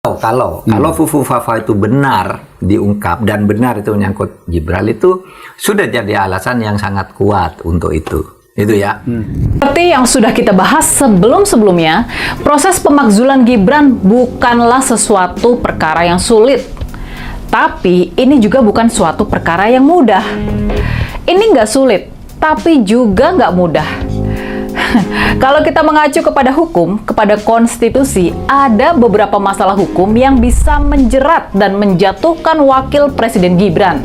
Kalau Fufu Fafa itu benar diungkap dan benar itu menyangkut Gibran, itu sudah jadi alasan yang sangat kuat untuk itu ya. Seperti yang sudah kita bahas sebelum-sebelumnya, proses pemakzulan Gibran bukanlah sesuatu perkara yang sulit. Tapi ini juga bukan suatu perkara yang mudah. Ini nggak sulit, tapi juga nggak mudah. Kalau kita mengacu kepada hukum, kepada konstitusi, ada beberapa masalah hukum yang bisa menjerat dan menjatuhkan wakil Presiden Gibran.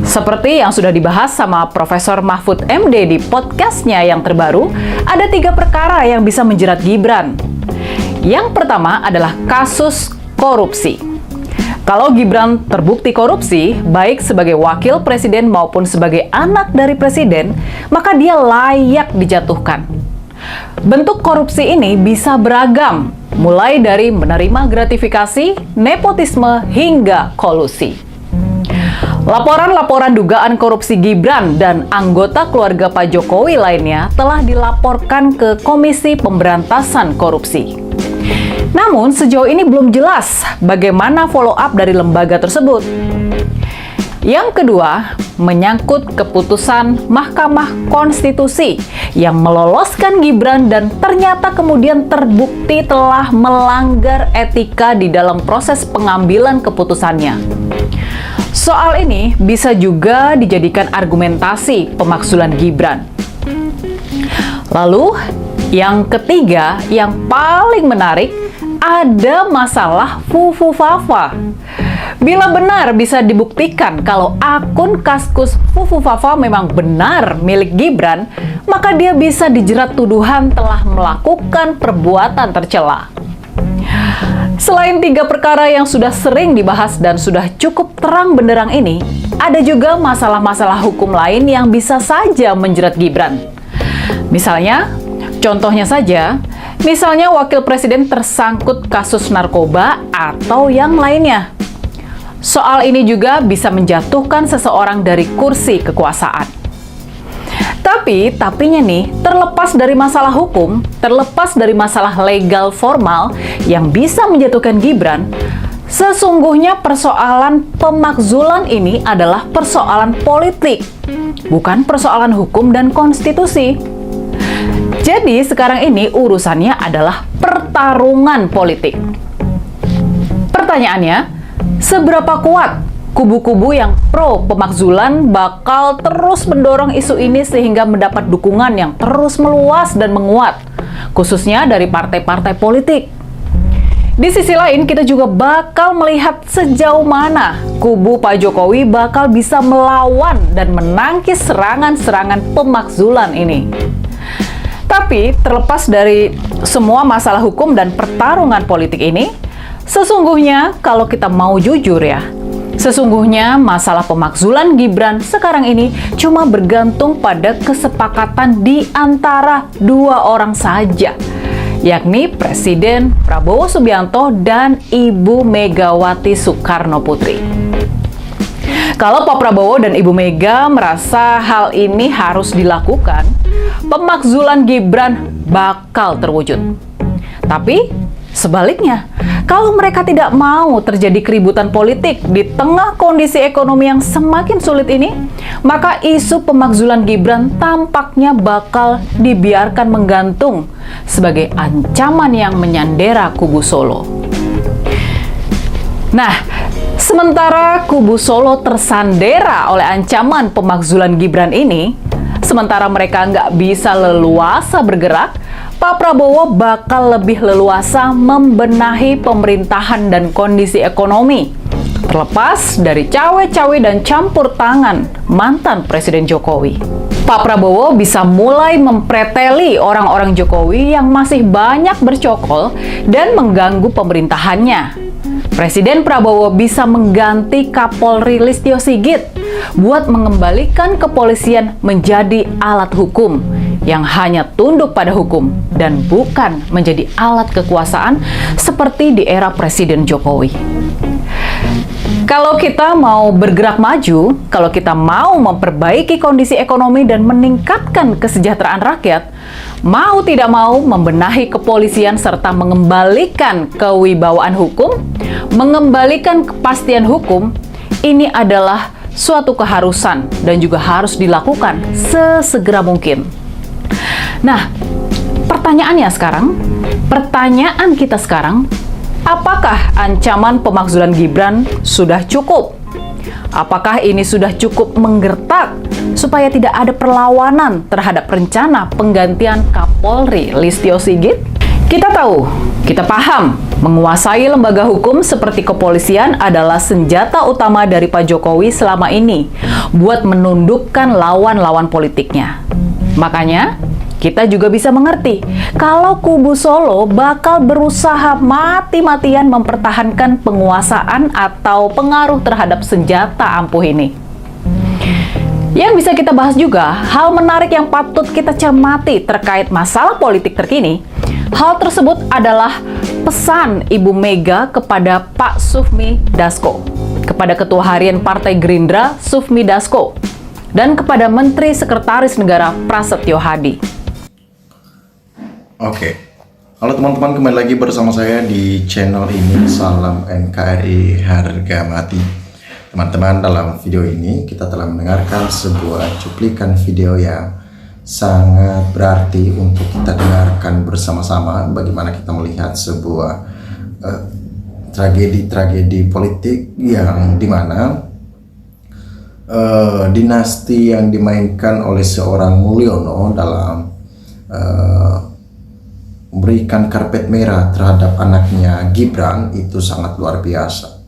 Seperti yang sudah dibahas sama Profesor Mahfud MD di podcastnya yang terbaru, ada 3 perkara yang bisa menjerat Gibran. Yang pertama adalah kasus korupsi. Kalau Gibran terbukti korupsi, baik sebagai wakil presiden maupun sebagai anak dari presiden, maka dia layak dijatuhkan. Bentuk korupsi ini bisa beragam, mulai dari menerima gratifikasi, nepotisme, hingga kolusi. Laporan-laporan dugaan korupsi Gibran dan anggota keluarga Pak Jokowi lainnya telah dilaporkan ke Komisi Pemberantasan Korupsi. Namun, sejauh ini belum jelas bagaimana follow up dari lembaga tersebut. Yang kedua, menyangkut keputusan Mahkamah Konstitusi yang meloloskan Gibran dan ternyata kemudian terbukti telah melanggar etika di dalam proses pengambilan keputusannya. Soal ini bisa juga dijadikan argumentasi pemakzulan Gibran. Lalu, yang ketiga, yang paling menarik, ada masalah Fufu Fafa. Bila benar bisa dibuktikan kalau akun Kaskus Fufu Fafa memang benar milik Gibran, maka dia bisa dijerat tuduhan telah melakukan perbuatan tercela. Selain 3 perkara yang sudah sering dibahas dan sudah cukup terang benderang ini, ada juga masalah-masalah hukum lain yang bisa saja menjerat Gibran. Contohnya saja, misalnya wakil presiden tersangkut kasus narkoba atau yang lainnya. Soal ini juga bisa menjatuhkan seseorang dari kursi kekuasaan. Tapinya nih, terlepas dari masalah hukum, terlepas dari masalah legal formal yang bisa menjatuhkan Gibran, sesungguhnya persoalan pemakzulan ini adalah persoalan politik, bukan persoalan hukum dan konstitusi. Jadi sekarang ini urusannya adalah pertarungan politik. Pertanyaannya, seberapa kuat kubu-kubu yang pro pemakzulan bakal terus mendorong isu ini sehingga mendapat dukungan yang terus meluas dan menguat, khususnya dari partai-partai politik. Di sisi lain, kita juga bakal melihat sejauh mana kubu Pak Jokowi bakal bisa melawan dan menangkis serangan-serangan pemakzulan ini. Tapi terlepas dari semua masalah hukum dan pertarungan politik ini, sesungguhnya kalau kita mau jujur ya, sesungguhnya masalah pemakzulan Gibran sekarang ini cuma bergantung pada kesepakatan di antara 2 orang saja, yakni Presiden Prabowo Subianto dan Ibu Megawati Soekarno Putri. Kalau Pak Prabowo dan Ibu Mega merasa hal ini harus dilakukan, pemakzulan Gibran bakal terwujud. Tapi sebaliknya, kalau mereka tidak mau terjadi keributan politik di tengah kondisi ekonomi yang semakin sulit ini, maka isu pemakzulan Gibran tampaknya bakal dibiarkan menggantung sebagai ancaman yang menyandera kubu Solo. Nah, sementara kubu Solo tersandera oleh ancaman pemakzulan Gibran ini, sementara mereka nggak bisa leluasa bergerak, Pak Prabowo bakal lebih leluasa membenahi pemerintahan dan kondisi ekonomi, terlepas dari cawe-cawe dan campur tangan mantan Presiden Jokowi. Pak Prabowo bisa mulai mempreteli orang-orang Jokowi yang masih banyak bercokol dan mengganggu pemerintahannya. Presiden Prabowo bisa mengganti Kapolri Listio Sigit buat mengembalikan kepolisian menjadi alat hukum yang hanya tunduk pada hukum dan bukan menjadi alat kekuasaan seperti di era Presiden Jokowi. Kalau kita mau bergerak maju, kalau kita mau memperbaiki kondisi ekonomi dan meningkatkan kesejahteraan rakyat, mau tidak mau membenahi kepolisian serta mengembalikan kewibawaan hukum, mengembalikan kepastian hukum, ini adalah suatu keharusan dan juga harus dilakukan sesegera mungkin. Nah, pertanyaan kita sekarang, apakah ancaman pemakzulan Gibran sudah cukup? Apakah ini sudah cukup menggertak supaya tidak ada perlawanan terhadap rencana penggantian Kapolri Listio Sigit? Kita tahu, kita paham, menguasai lembaga hukum seperti kepolisian adalah senjata utama dari Pak Jokowi selama ini buat menundukkan lawan-lawan politiknya. Makanya, kita juga bisa mengerti kalau kubu Solo bakal berusaha mati-matian mempertahankan penguasaan atau pengaruh terhadap senjata ampuh ini. Yang bisa kita bahas juga, hal menarik yang patut kita cermati terkait masalah politik terkini. Hal tersebut adalah pesan Ibu Mega kepada Pak Sufmi Dasko, kepada Ketua Harian Partai Gerindra Sufmi Dasko, dan kepada Menteri Sekretaris Negara Prasetyo Hadi. Oke, halo teman-teman, kembali lagi bersama saya di channel ini. Salam NKRI harga mati. Teman-teman, dalam video ini kita telah mendengarkan sebuah cuplikan video yang sangat berarti untuk kita dengarkan bersama-sama. Bagaimana kita melihat sebuah tragedi-tragedi politik yang dimana dinasti yang dimainkan oleh seorang Mulyono dalam memberikan karpet merah terhadap anaknya Gibran itu sangat luar biasa.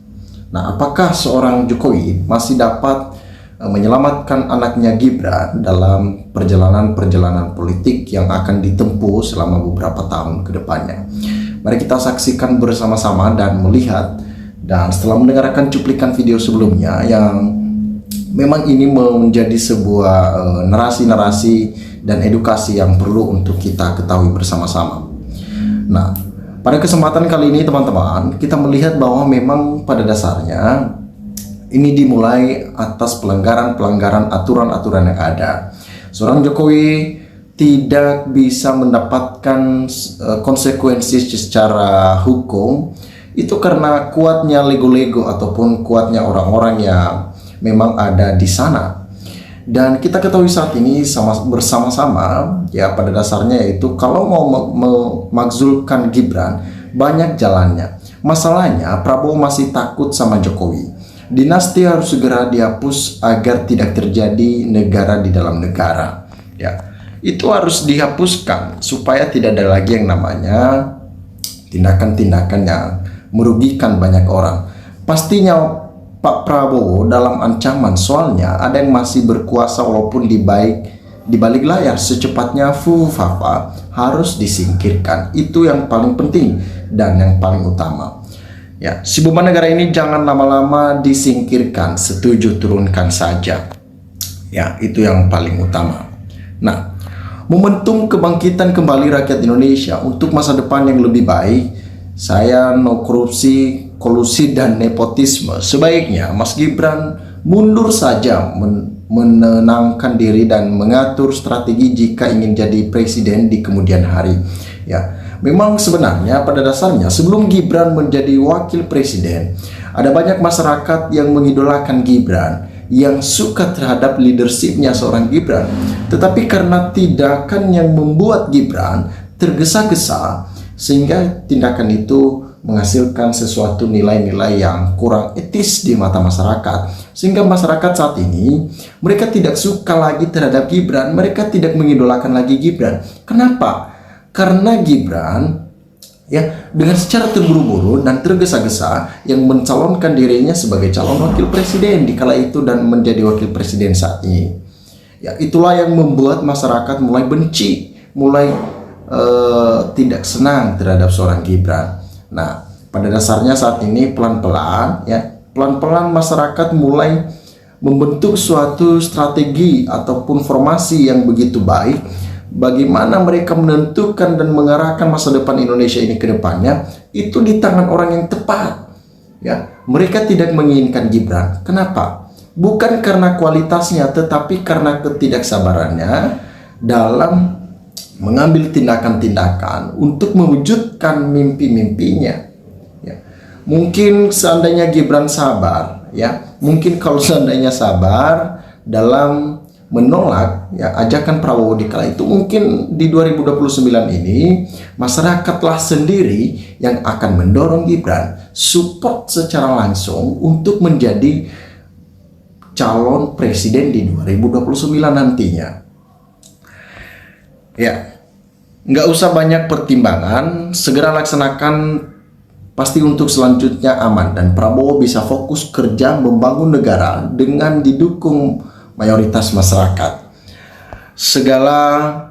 Nah, apakah seorang Jokowi masih dapat menyelamatkan anaknya Gibran dalam perjalanan-perjalanan politik yang akan ditempuh selama beberapa tahun ke depannya? Mari kita saksikan bersama-sama dan melihat, dan setelah mendengarkan cuplikan video sebelumnya yang memang ini menjadi sebuah narasi-narasi dan edukasi yang perlu untuk kita ketahui bersama-sama. Nah, pada kesempatan kali ini teman-teman, kita melihat bahwa memang pada dasarnya ini dimulai atas pelanggaran-pelanggaran aturan-aturan yang ada. Seorang Jokowi tidak bisa mendapatkan konsekuensi secara hukum itu karena kuatnya lego-lego ataupun kuatnya orang-orang yang memang ada di sana. Dan kita ketahui saat ini bersama-sama ya, pada dasarnya itu kalau mau memakzulkan Gibran banyak jalannya. Masalahnya Prabowo masih takut sama Jokowi. Dinasti harus segera dihapus agar tidak terjadi negara di dalam negara. Ya, itu harus dihapuskan supaya tidak ada lagi yang namanya tindakan-tindakan yang merugikan banyak orang. Pastinya Pak Prabowo dalam ancaman, soalnya ada yang masih berkuasa walaupun di balik layar. Secepatnya Fafa harus disingkirkan. Itu yang paling penting dan yang paling utama. Ya, si beban negara ini jangan lama-lama disingkirkan, setuju turunkan saja. Ya, itu yang paling utama. Nah, momentum kebangkitan kembali rakyat Indonesia untuk masa depan yang lebih baik. Saya no korupsi, kolusi dan nepotisme. Sebaiknya Mas Gibran mundur saja, menenangkan diri dan mengatur strategi jika ingin jadi presiden di kemudian hari. Ya, memang sebenarnya pada dasarnya sebelum Gibran menjadi wakil presiden, ada banyak masyarakat yang mengidolakan Gibran, yang suka terhadap leadershipnya seorang Gibran. Tetapi karena tindakan yang membuat Gibran tergesa-gesa, sehingga tindakan itu menghasilkan sesuatu nilai-nilai yang kurang etis di mata masyarakat, sehingga masyarakat saat ini mereka tidak suka lagi terhadap Gibran, mereka tidak mengidolakan lagi Gibran. Kenapa? Karena Gibran ya dengan secara terburu-buru dan tergesa-gesa yang mencalonkan dirinya sebagai calon wakil presiden di kala itu dan menjadi wakil presiden saat ini. Ya, itulah yang membuat masyarakat mulai benci, mulai tidak senang terhadap seorang Gibran. Nah, pada dasarnya saat ini pelan-pelan masyarakat mulai membentuk suatu strategi ataupun formasi yang begitu baik bagaimana mereka menentukan dan mengarahkan masa depan Indonesia ini ke depannya itu di tangan orang yang tepat. Ya, mereka tidak menginginkan Gibran. Kenapa? Bukan karena kualitasnya, tetapi karena ketidaksabarannya dalam mengambil tindakan-tindakan untuk mewujudkan mimpi-mimpinya. Ya. Mungkin seandainya Gibran sabar, ya, mungkin kalau seandainya sabar dalam menolak ya ajakan Prabowo di kala itu, mungkin di 2029 ini masyarakatlah sendiri yang akan mendorong Gibran support secara langsung untuk menjadi calon presiden di 2029 nantinya. Ya, nggak usah banyak pertimbangan, segera laksanakan, pasti untuk selanjutnya aman dan Prabowo bisa fokus kerja membangun negara dengan didukung mayoritas masyarakat. Segala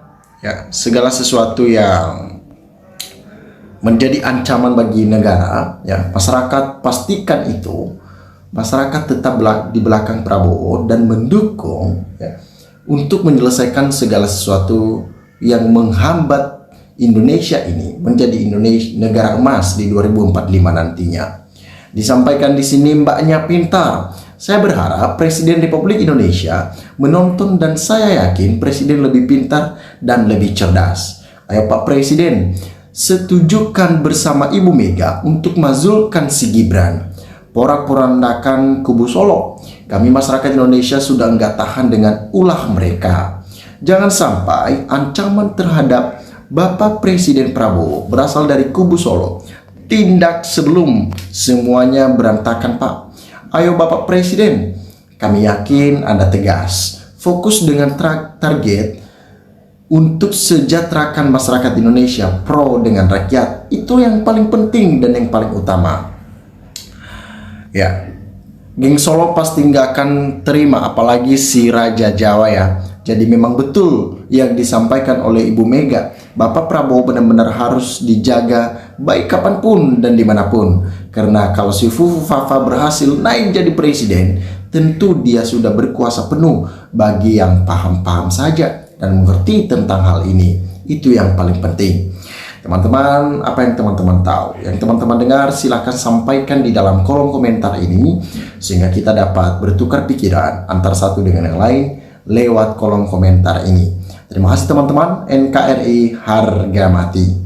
sesuatu yang menjadi ancaman bagi negara, ya, masyarakat pastikan itu masyarakat tetap di belakang Prabowo dan mendukung, ya, untuk menyelesaikan segala sesuatu yang menghambat Indonesia ini menjadi negara emas di 2045 nantinya. Disampaikan di sini mbaknya pintar. Saya berharap Presiden Republik Indonesia menonton dan saya yakin Presiden lebih pintar dan lebih cerdas. Ayo Pak Presiden, setujukan bersama Ibu Mega untuk mazulkan si Gibran. Porak-porandakan kubu Solo. Kami masyarakat Indonesia sudah enggak tahan dengan ulah mereka. Jangan sampai ancaman terhadap Bapak Presiden Prabowo berasal dari kubu Solo. Tindak sebelum semuanya berantakan, Pak. Ayo Bapak Presiden, kami yakin Anda tegas, fokus dengan target untuk sejahterakan masyarakat Indonesia, pro dengan rakyat. Itu yang paling penting dan yang paling utama. Ya, geng Solo pasti nggak akan terima, apalagi si Raja Jawa ya. Jadi memang betul yang disampaikan oleh Ibu Mega, Bapak Prabowo benar-benar harus dijaga baik kapanpun dan dimanapun. Karena kalau si Fufu Fafa berhasil naik jadi presiden, tentu dia sudah berkuasa penuh bagi yang paham-paham saja dan mengerti tentang hal ini. Itu yang paling penting. Teman-teman, apa yang teman-teman tahu, yang teman-teman dengar, silahkan sampaikan di dalam kolom komentar ini sehingga kita dapat bertukar pikiran antara satu dengan yang lain lewat kolom komentar ini. Terima kasih teman-teman. NKRI harga mati.